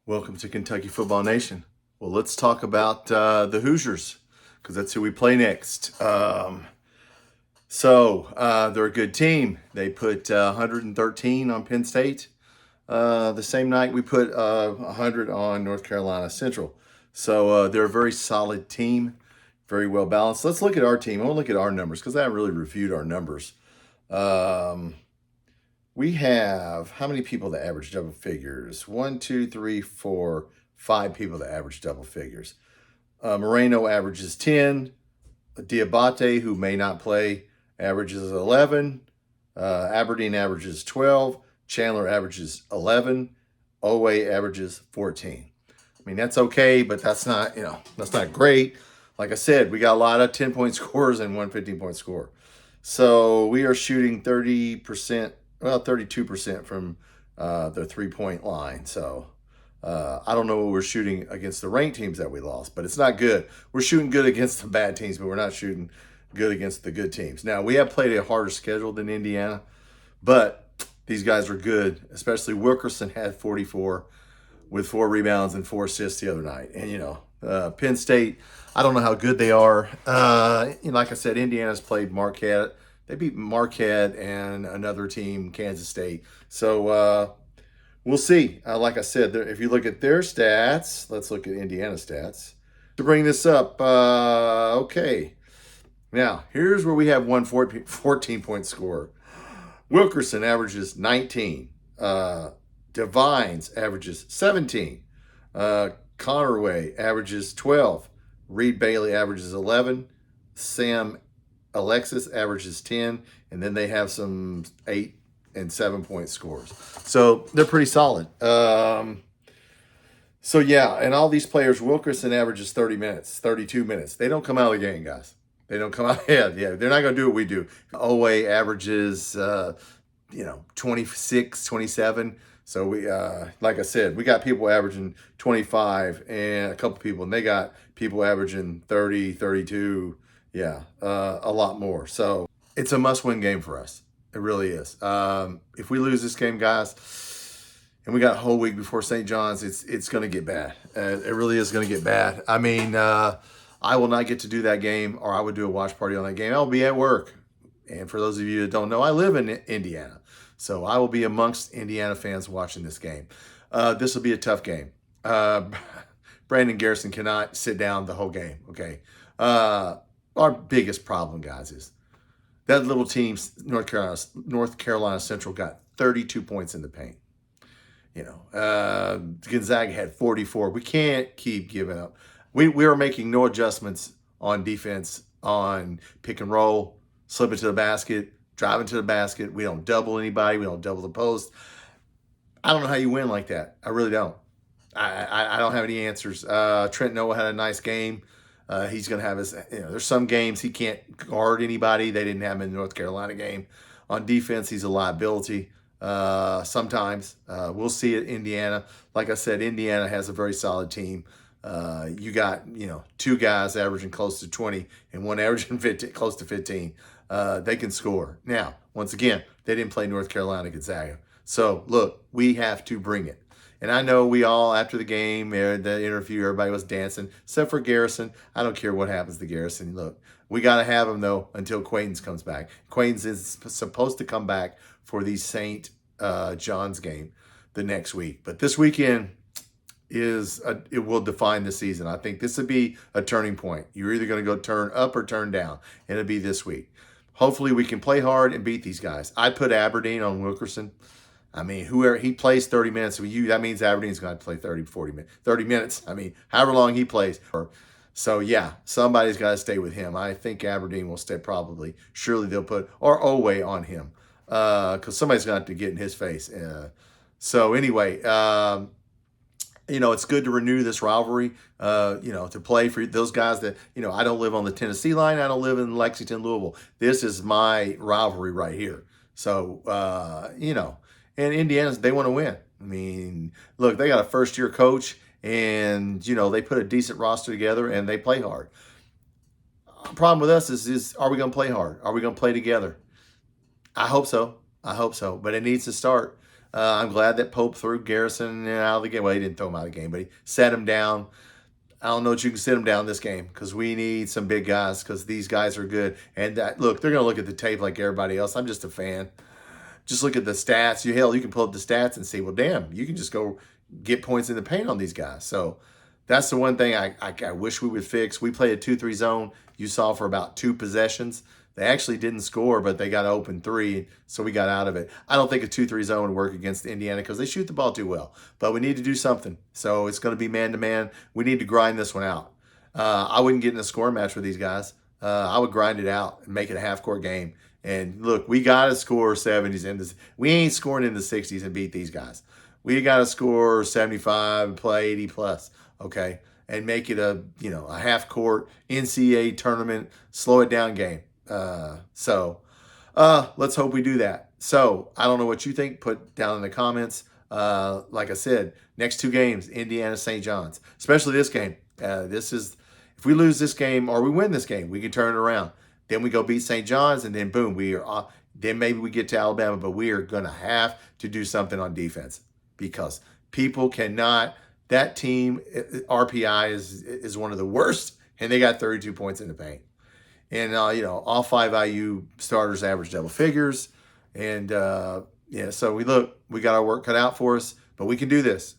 Welcome to Kentucky Football Nation. Well, let's talk about the Hoosiers because that's who we play next. They're a good team. They put 113 on Penn State the same night we put 100 on North Carolina Central. So they're a very solid team, very well balanced. Let's look at our team. I want to look at our numbers because I haven't really reviewed our numbers. We have how many people that average double figures? 1, 2, 3, 4, 5 people that average double figures. Moreno averages 10. Diabate, who may not play, averages 11. Aberdeen averages 12. Chandler averages 11. Owe averages 14. I mean, that's okay, but that's not great. Like I said, we got a lot of 10-point scores and one 15-point score. So we are shooting 30%. Well, 32% from the three-point line. So I don't know what we're shooting against the ranked teams that we lost, but it's not good. We're shooting good against the bad teams, but we're not shooting good against the good teams. Now, we have played a harder schedule than Indiana, but these guys are good, especially Wilkerson had 44 with 4 rebounds and 4 assists the other night. And, Penn State, I don't know how good they are. Like I said, Indiana's played Marquette. They beat Marquette and another team, Kansas State. So we'll see. Like I said, if you look at their stats, let's look at Indiana stats. To bring this up, okay. Now, here's where we have one 14-point score. Wilkerson averages 19. Devines averages 17. Connerway averages 12. Reed Bailey averages 11. Alexis averages 10, and then they have some 8 and 7-point scores. So they're pretty solid. And all these players, Wilkerson averages 30 minutes, 32 minutes. They don't come out of the game, guys. They don't come out. Yeah, they're not going to do what we do. Owe averages, 26, 27. So we, like I said, we got people averaging 25 and a couple people, and they got people averaging 30, 32. Yeah, a lot more. So it's a must-win game for us. It really is. If we lose this game, guys, and we got a whole week before St. John's, it's going to get bad. It really is going to get bad. I mean, I will not get to do that game, or I would do a watch party on that game. I'll be at work. And for those of you that don't know, I live in Indiana. So I will be amongst Indiana fans watching this game. This will be a tough game. Brandon Garrison cannot sit down the whole game, okay? Our biggest problem, guys, is that little team, North Carolina Central, got 32 points in the paint. Gonzaga had 44. We can't keep giving up. We are making no adjustments on defense, on pick and roll, slipping to the basket, driving to the basket. We don't double anybody. We don't double the post. I don't know how you win like that. I really don't. I don't have any answers. Trent Noah had a nice game. He's going to have his, there's some games he can't guard anybody. They didn't have him in the North Carolina game. On defense, he's a liability sometimes. We'll see at Indiana. Like I said, Indiana has a very solid team. You got, 2 guys averaging close to 20 and one averaging 15, close to 15. They can score. Now, once again, they didn't play North Carolina Gonzaga. So, look, we have to bring it. And I know we all, after the game, the interview, everybody was dancing, except for Garrison. I don't care what happens to Garrison. Look, we got to have him, though, until Quaidens comes back. Quaidens is supposed to come back for the St. John's game the next week. But this weekend it will define the season. I think this would be a turning point. You're either going to go turn up or turn down, and it'll be this week. Hopefully we can play hard and beat these guys. I put Aberdeen on Wilkerson. I mean, whoever he plays 30 minutes, that means Aberdeen's going to play 30 minutes. I mean, however long he plays. So, yeah, somebody's got to stay with him. I think Aberdeen will stay probably. Surely they'll put, or Owe on him, because somebody's going to have to get in his face. So, anyway, it's good to renew this rivalry, to play for those guys that, I don't live on the Tennessee line. I don't live in Lexington, Louisville. This is my rivalry right here. So, and Indiana's, they want to win. I mean, look, they got a first-year coach, and, they put a decent roster together, and they play hard. Problem with us is are we going to play hard? Are we going to play together? I hope so. But it needs to start. I'm glad that Pope threw Garrison out of the game. Well, he didn't throw him out of the game, but he set him down. I don't know what you can sit him down this game because we need some big guys because these guys are good. And look, they're going to look at the tape like everybody else. I'm just a fan. Just look at the stats. You can pull up the stats and see, well, damn, you can just go get points in the paint on these guys. So that's the one thing I wish we would fix. We played a 2-3 zone. You saw for about 2 possessions. They actually didn't score, but they got an open 3, so we got out of it. I don't think a 2-3 zone would work against Indiana because they shoot the ball too well. But we need to do something. So it's going to be man-to-man. We need to grind this one out. I wouldn't get in a scoring match with these guys. I would grind it out and make it a half-court game. And look, we got to score 70s in this. We ain't scoring in the 60s and beat these guys. We got to score 75 and play 80 plus, okay? And make it a half-court NCAA tournament, slow it down game. Let's hope we do that. So I don't know what you think. Put down in the comments. Like I said, next 2 games, Indiana, St. John's, especially this game. If we lose this game or we win this game, we can turn it around. Then we go beat St. John's, and then boom, then maybe we get to Alabama, but we are going to have to do something on defense because people cannot. That team, RPI is one of the worst, and they got 32 points in the paint. And, all 5 IU starters average double figures. And, so we got our work cut out for us, but we can do this.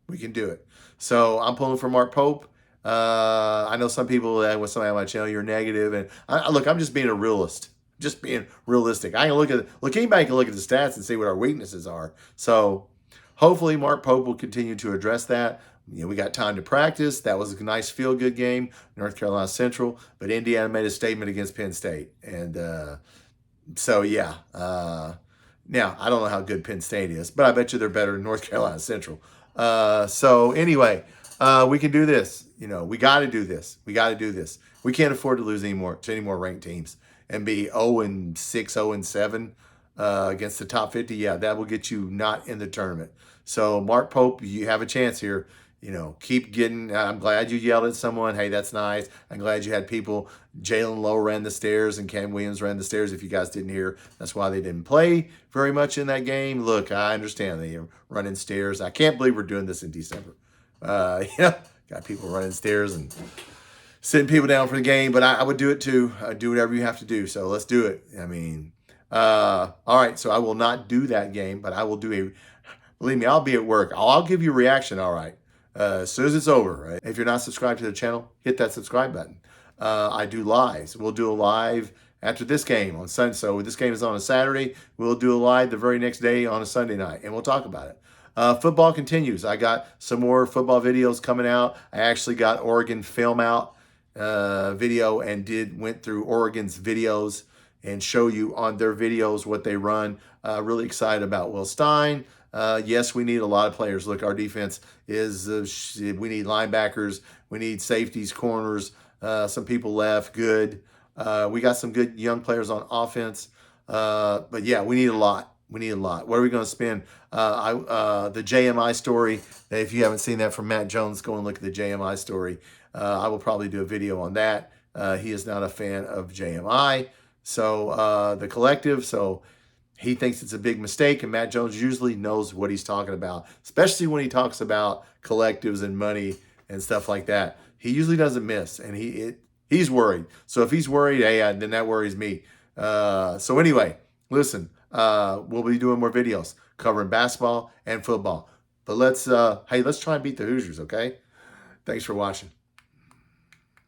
We can do it. So I'm pulling for Mark Pope. I know some people with somebody on my channel, you're negative. And I'm just being a realist. Just being realistic. Anybody can look at the stats and see what our weaknesses are. So hopefully Mark Pope will continue to address that. We got time to practice. That was a nice feel-good game, North Carolina Central. But Indiana made a statement against Penn State. And now, I don't know how good Penn State is, but I bet you they're better than North Carolina Central. Anyway, we can do this. We got to do this. We got to do this. We can't afford to lose any more ranked teams and be 0-6, 0-7 against the top 50. Yeah, that will get you not in the tournament. So, Mark Pope, you have a chance here. Keep getting. I'm glad you yelled at someone. Hey, that's nice. I'm glad you had people. Jalen Lowe ran the stairs and Cam Williams ran the stairs. If you guys didn't hear, that's why they didn't play very much in that game. Look, I understand they are running stairs. I can't believe we're doing this in December. Got people running stairs and sitting people down for the game, but I would do it too. Do whatever you have to do. So let's do it. All right. So I will not do that game, but I will do believe me, I'll be at work. I'll give you a reaction. All right. As soon as it's over, right? If you're not subscribed to the channel, hit that subscribe button. I do lives. We'll do a live after this game on Sunday. So this game is on a Saturday. We'll do a live the very next day on a Sunday night, and we'll talk about it. Football continues. I got some more football videos coming out. I actually got Oregon film out video and went through Oregon's videos and show you on their videos what they run. Really excited about Will Stein. Yes, we need a lot of players. Look, our defense is, we need linebackers. We need safeties, corners. Some people left. Good. We got some good young players on offense. But yeah, we need a lot. We need a lot. What are we going to spend? The JMI story, if you haven't seen that from Matt Jones, go and look at the JMI story. I will probably do a video on that. He is not a fan of JMI. So the collective, so he thinks it's a big mistake, and Matt Jones usually knows what he's talking about, especially when he talks about collectives and money and stuff like that. He usually doesn't miss, and he's worried. So if he's worried, hey, then that worries me. So anyway, listen, we'll be doing more videos covering basketball and football. But let's try and beat the Hoosiers, okay? Thanks for watching.